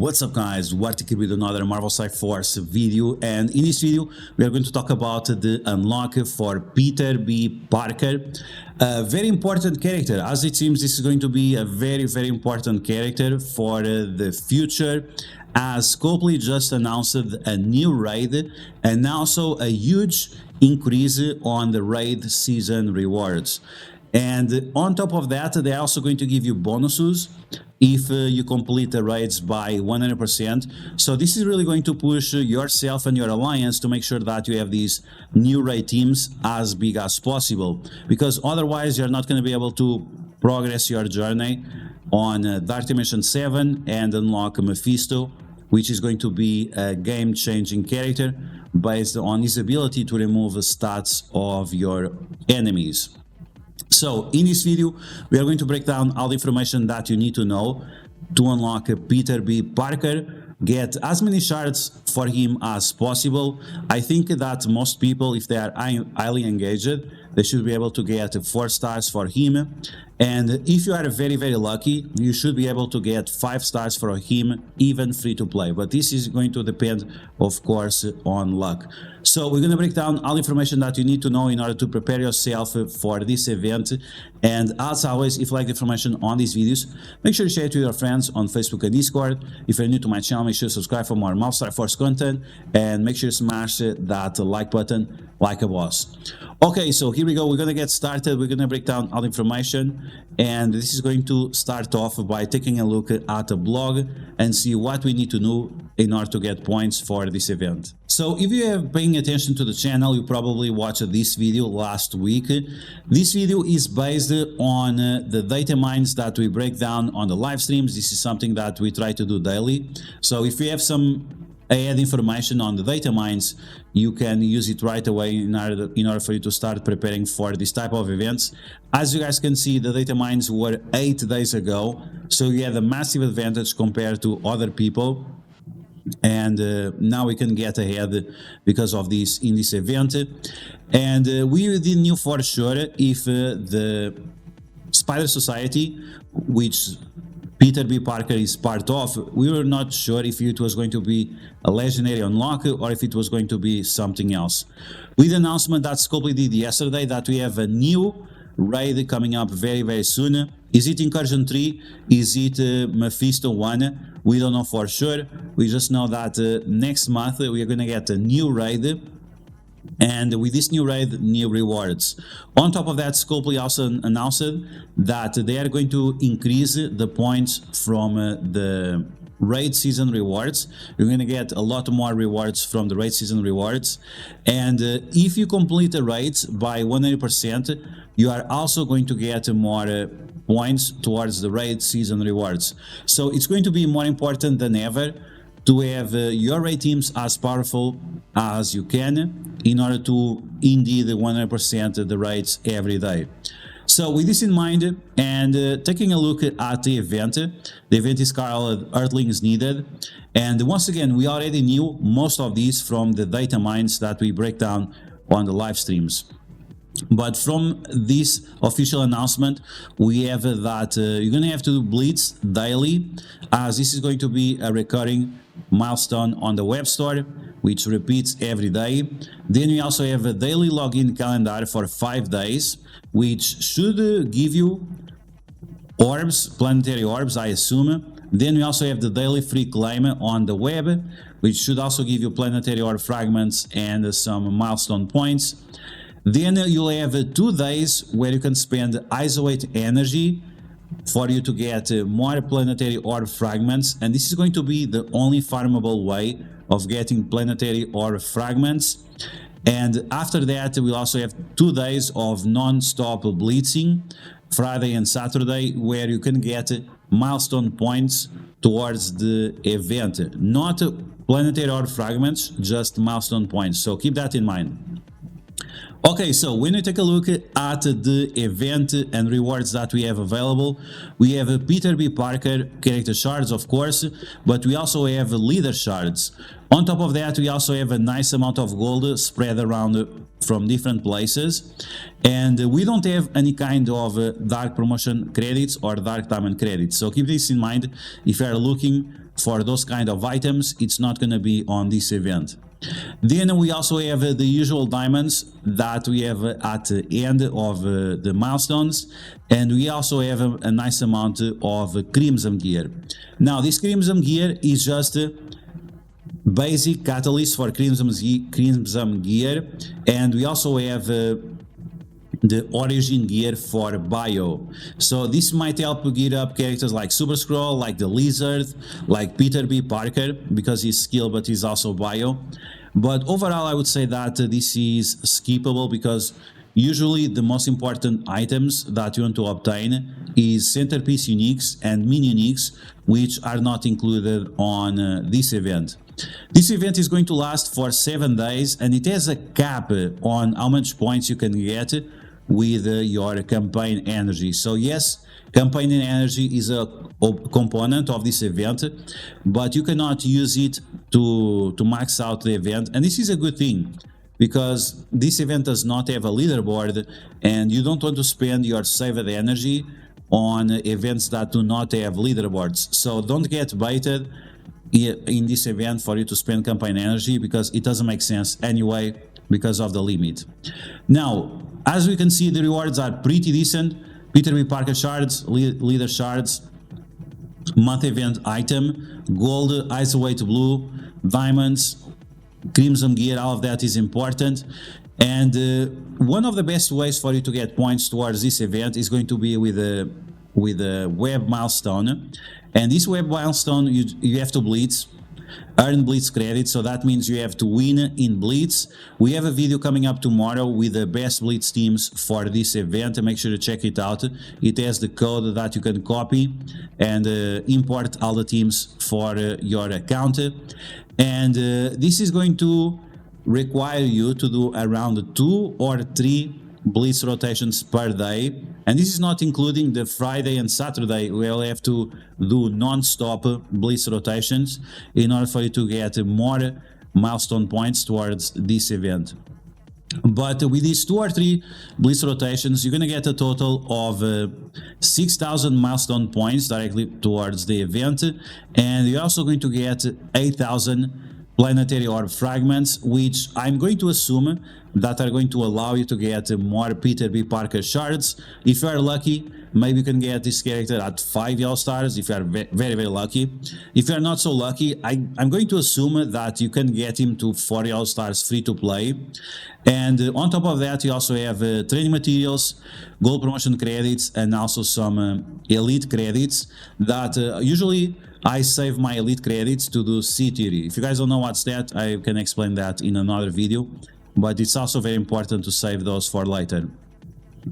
What's up guys, DuArktik with another Marvel Strike Force video, and in this video we are going to talk about the unlock for Peter B. Parker, a very important character. As it seems, this is going to be a very important character for the future, as Copley just announced a new raid and also a huge increase on the raid season rewards. And on top of that, they're also going to give you bonuses if you complete the raids by 100%. So this is really going to push yourself and your alliance to make sure that you have these new raid teams as big as possible, because otherwise you're not going to be able to progress your journey on Dark Dimension 7 and unlock Mephisto, which is going to be a game-changing character based on his ability to remove the stats of your enemies. So in this video, we are going to break down all the information that you need to know to unlock Peter B. Parker, get as many shards for him as possible. I think that most people, if they are highly engaged, they should be able to get 4 stars for him. And if you are very lucky, you should be able to get 5 stars for him, even free to play. But this is going to depend, of course, on luck. So we're going to break down all information that you need to know in order to prepare yourself for this event. And as always, if you like the information on these videos, make sure to share it with your friends on Facebook and Discord. If you're new to my channel, make sure to subscribe for more Marvel Strike Force content, and make sure to smash that like button like a boss. Okay, so here we go. We're going to get started. We're going to break down all the information, and this is going to start off by taking a look at a blog and see what we need to know in order to get points for this event. So if you have paying attention to the channel, you probably watched this video last week. This video is based on the data mines that we break down on the live streams. This is something that we try to do daily. So if you have some add information on the data mines, you can use it right away in order for you to start preparing for this type of events. As you guys can see, the data mines were 8 days ago, so you have a massive advantage compared to other people. And now we can get ahead because of this in this event. And we didn't know for sure if the Spider Society, which Peter B. Parker is part of, we were not sure if it was going to be a legendary unlock or if it was going to be something else. With the announcement that Copley did yesterday that we have a new raid coming up very soon. Is it Incursion 3? Is it Mephisto 1? We don't know for sure. We just know that next month we are going to get a new raid. And with this new raid, new rewards. On top of that, Copley also announced that they are going to increase the points from the raid season rewards. You're going to get a lot more rewards from the raid season rewards. And if you complete the raids by 100%, you are also going to get more points towards the raid season rewards. So it's going to be more important than ever to have your raid teams as powerful as you can in order to indeed 100% the raids every day. So with this in mind, and taking a look at the event is called Earthlings Needed. And once again, we already knew most of these from the data mines that we break down on the live streams. But from this official announcement, we have that you're going to have to do Blitz daily, as this is going to be a recurring milestone on the web store, which repeats every day. Then we also have a daily login calendar for 5 days, which should give you orbs, planetary orbs, I assume. Then we also have the daily free claim on the web, which should also give you planetary orb fragments and some milestone points. Then you'll have 2 days where you can spend isolate energy for you to get more planetary orb fragments, and this is going to be the only farmable way of getting planetary orb fragments. And after that, we'll also have 2 days of non-stop blitzing, Friday and Saturday, where you can get milestone points towards the event. Not planetary orb fragments, just milestone points, so keep that in mind. Okay, so when we take a look at the event and rewards that we have available, we have Peter B. Parker character shards, of course, but we also have leader shards. On top of that, we also have a nice amount of gold spread around from different places, and we don't have any kind of dark promotion credits or dark diamond credits, so keep this in mind if you are looking for those kind of items, it's not going to be on this event. Then we also have the usual diamonds that we have at the end of the milestones, and we also have a nice amount of crimson gear. Now this crimson gear is just basic catalyst for crimson gear, and we also have the origin gear for bio. So this might help you gear up characters like Super Scroll, like the Lizard, like Peter B. Parker, because he's skill but he's also bio. But overall I would say that this is skippable, because usually the most important items that you want to obtain is centerpiece uniques and mini uniques, which are not included on this event. This event is going to last for 7 days, and it has a cap on how much points you can get with your campaign energy. So yes, campaign energy is a component of this event, but you cannot use it to max out the event, and this is a good thing, because this event does not have a leaderboard, and you don't want to spend your saved energy on events that do not have leaderboards. So don't get baited in this event for you to spend campaign energy, because it doesn't make sense anyway because of the limit. Now, as we can see, the rewards are pretty decent. Peter B. Parker shards, leader shards, month event item, gold, isolate blue, diamonds, crimson gear, all of that is important. And one of the best ways for you to get points towards this event is going to be with a web milestone. And this web milestone, you have to Blitz, earn Blitz credits, so that means you have to win in Blitz. We have a video coming up tomorrow with the best Blitz teams for this event, and make sure to check it out. It has the code that you can copy and import all the teams for your account. And this is going to require you to do around 2 or 3 Blitz rotations per day, and this is not including the Friday and Saturday. We'll have to do non-stop Blitz rotations in order for you to get more milestone points towards this event. But with these 2 or 3 Blitz rotations, you're going to get a total of 6,000 milestone points directly towards the event, and you're also going to get 8,000 planetary orb fragments, which I'm going to assume that are going to allow you to get more Peter B. Parker shards. If you are lucky, maybe you can get this character at 5 yellow stars if you are very, very lucky. If you are not so lucky, I'm going to assume that you can get him to 4 yellow stars free to play. And on top of that, you also have training materials, gold promotion credits, and also some elite credits that usually I save my elite credits to do C tier. If you guys don't know what's that, I can explain that in another video, but it's also very important to save those for later.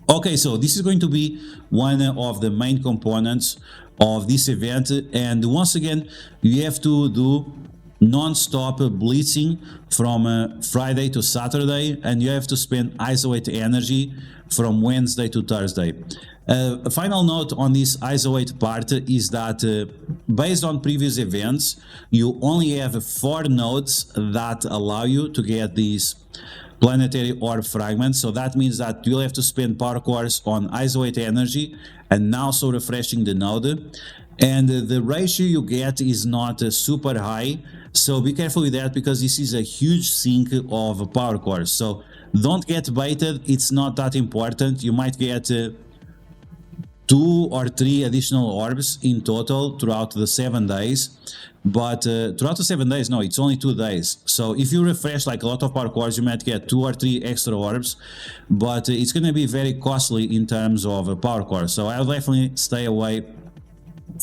Okay, so this is going to be one of the main components of this event, and once again, you have to do non-stop blitzing from Friday to Saturday, and you have to spend isolate energy from Wednesday to Thursday. A final note on this isolate part is that based on previous events, you only have 4 nodes that allow you to get these planetary orb fragments. So that means that you'll have to spend power cores on isolate energy and also refreshing the node. And the ratio you get is not super high, so be careful with that, because this is a huge sink of power cores. So don't get baited, it's not that important. You might get 2 or 3 additional orbs in total throughout the 7 days, but throughout the 7 days, no, it's only 2 days. So if you refresh like a lot of power cores, you might get 2 or 3 extra orbs, but it's going to be very costly in terms of power cores. So I'll definitely stay away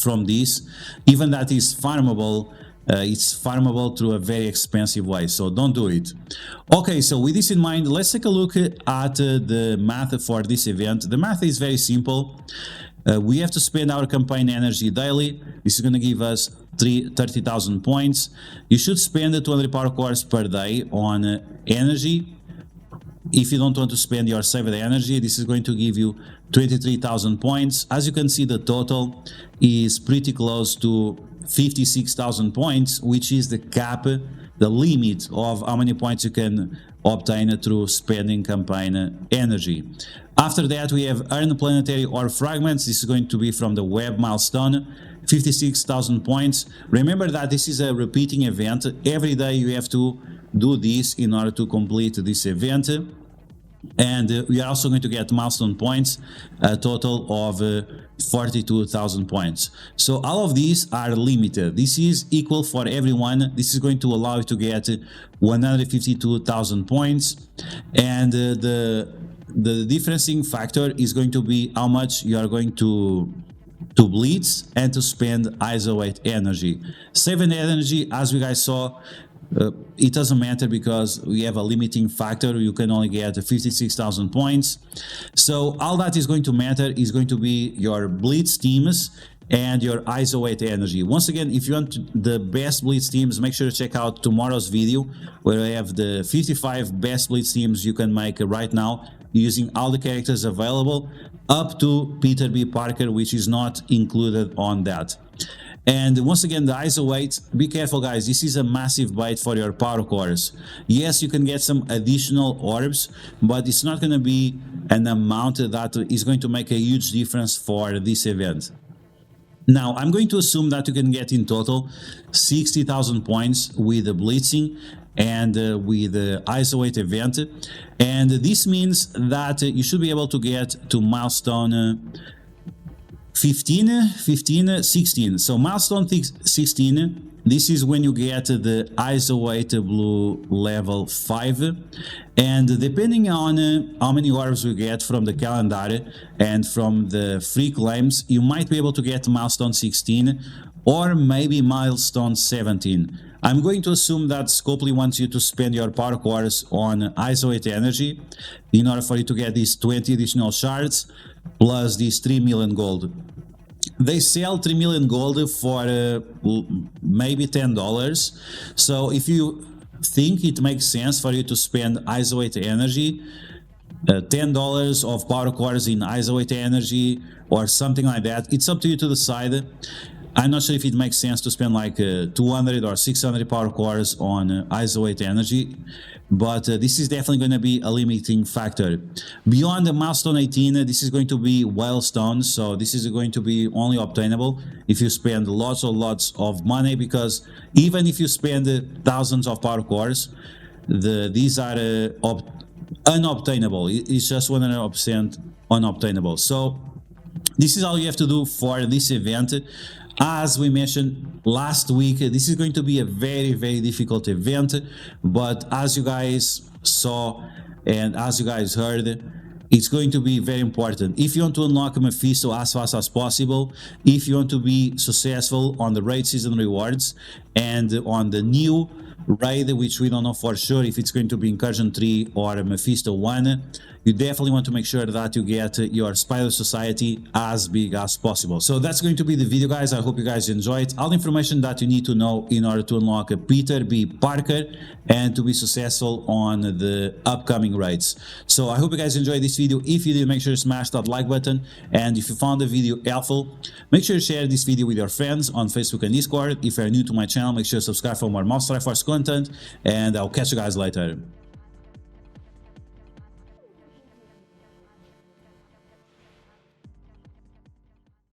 from this. Even that is farmable, it's farmable through a very expensive way, so don't do it. Okay, so with this in mind, let's take a look at the math for this event. The math is very simple. We have to spend our campaign energy daily. This is going to give us 30,000 points. You should spend 200 power cores per day on energy. If you don't want to spend your saved energy, this is going to give you 23,000 points. As you can see, the total is pretty close to 56,000 points, which is the cap, the limit of how many points you can obtain through spending campaign energy. After that, we have earned planetary orb fragments. This is going to be from the web milestone. 56,000 points. Remember that this is a repeating event. Every day you have to do this in order to complete this event. And we are also going to get milestone points, a total of 42,000 points. So all of these are limited. This is equal for everyone. This is going to allow you to get 152,000 points. And the differencing factor is going to be how much you are going to blitz and to spend isolate energy. Saving energy, as we guys saw, it doesn't matter because we have a limiting factor. You can only get 56,000 points. So all that is going to matter is going to be your blitz teams and your isolate energy. Once again, if you want the best blitz teams, make sure to check out tomorrow's video where I have the 55 best blitz teams you can make right now using all the characters available up to Peter B. Parker, which is not included on that. And once again, the isolate, be careful guys, this is a massive bait for your power cores. Yes, you can get some additional orbs, but it's not going to be an amount that is going to make a huge difference for this event. Now, I'm going to assume that you can get in total 60,000 points with the blitzing and with the isolate event. And this means that you should be able to get to milestone 16. So milestone 16, this is when you get the isolate blue level 5, and depending on how many orbs we get from the calendar and from the free claims, you might be able to get milestone 16 or maybe milestone 17. I'm going to assume that Scopely wants you to spend your power cores on isolate energy in order for you to get these 20 additional shards plus these 3 million gold. They sell 3 million gold for maybe $10. So if you think it makes sense for you to spend isolate energy, $10 of power cores in isolate energy or something like that, it's up to you to decide. I'm not sure if it makes sense to spend like 200 or 600 power cores on isolate energy, but this is definitely going to be a limiting factor. Beyond the milestone 18, this is going to be Milestone, so this is going to be only obtainable if you spend lots of money, because even if you spend thousands of power cores, these are unobtainable. It's just 100% unobtainable. So this is all you have to do for this event. As we mentioned last week, this is going to be a very difficult event, but as you guys saw and as you guys heard, it's going to be very important. If you want to unlock Mephisto as fast as possible, if you want to be successful on the raid season rewards and on the new raid, which we don't know for sure if it's going to be Incursion 3 or Mephisto 1, you definitely want to make sure that you get your Spider Society as big as possible. So that's going to be the video, guys. I hope you guys enjoyed all the information that you need to know in order to unlock Peter B. Parker and to be successful on the upcoming raids. So I hope you guys enjoyed this video. If you did, make sure to smash that like button, and if you found the video helpful, make sure to share this video with your friends on Facebook and Discord. If you're new to my channel, make sure to subscribe for more Mouse Strike Force content, and I'll catch you guys later.